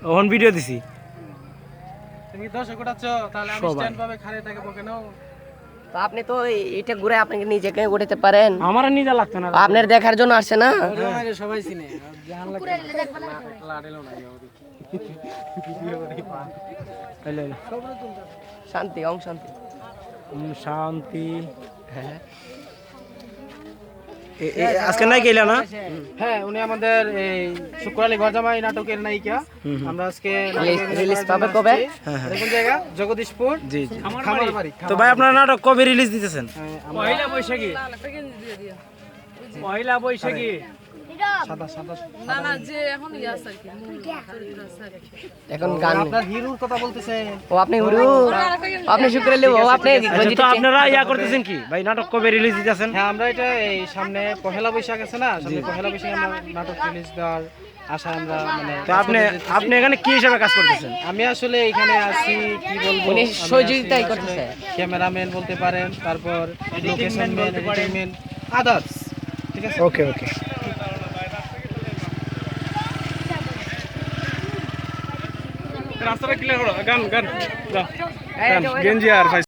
ওহন ভিডিও দিছি তুমি দর্শক উঠাচ্ছ তাহলে আমি স্ট্যান্ড পাবে খারে থাকে বকে নাও। তো আপনি তো এটা ঘুরে আপনি নিজেকে উঠাতে পারেন, আমার নিজে লাগতো না আপনার দেখার জন্য আসছে না। আমাকে সবাই চিনে জান লাগে লাড়েলো না এলে এলে। শান্তি, ওম শান্তি। শান্তি। হ্যাঁ আজকে নাই গেলা না? হ্যাঁ উনি আমাদের এই শুক্রালী গজামাই নাটকের নায়িকা। আমরা আজকে রিলিজ পাবে কবে? কোন জায়গা? জগদীশপুর। জি জি। খামার বাড়ি। তো ভাই আপনার নাটক কবে রিলিজ দিতেছেন? পয়লা বৈশাখী। পয়লা বৈশাখী। সাদা সাদা না না যে এখন ইয়াস আর কি এখন গান আপনার হিরোর কথা বলতেছেন। ও আপনি হুরু, আপনি শুক্রালী, ও আপনি আচ্ছা, তো আপনারা ইয়া করতেছেন কি ভাই, নাটক কবে রিলিজ দিতেছেন? হ্যাঁ আমরা এটা এই সামনে পহেলা বৈশাখ আছে না, সামনে পহেলা বৈশাখে আমরা নাটক রিলিজ দেওয়ার আশা আমরা মানে। তো আপনি এখানে কি হিসাবে কাজ করতেছেন? আমি আসলে এখানে আছি কি বলবো, উনি সহযোগিতাই করতেছে। ক্যামেরাম্যান বলতে পারেন, তারপর লোকেশন ম্যান, এডিটিং আদার্স। ঠিক আছে, ওকে ওকে। রাস্তাটা ক্লিয়ার করো, গান গান গেঞ্জি আর ভাই।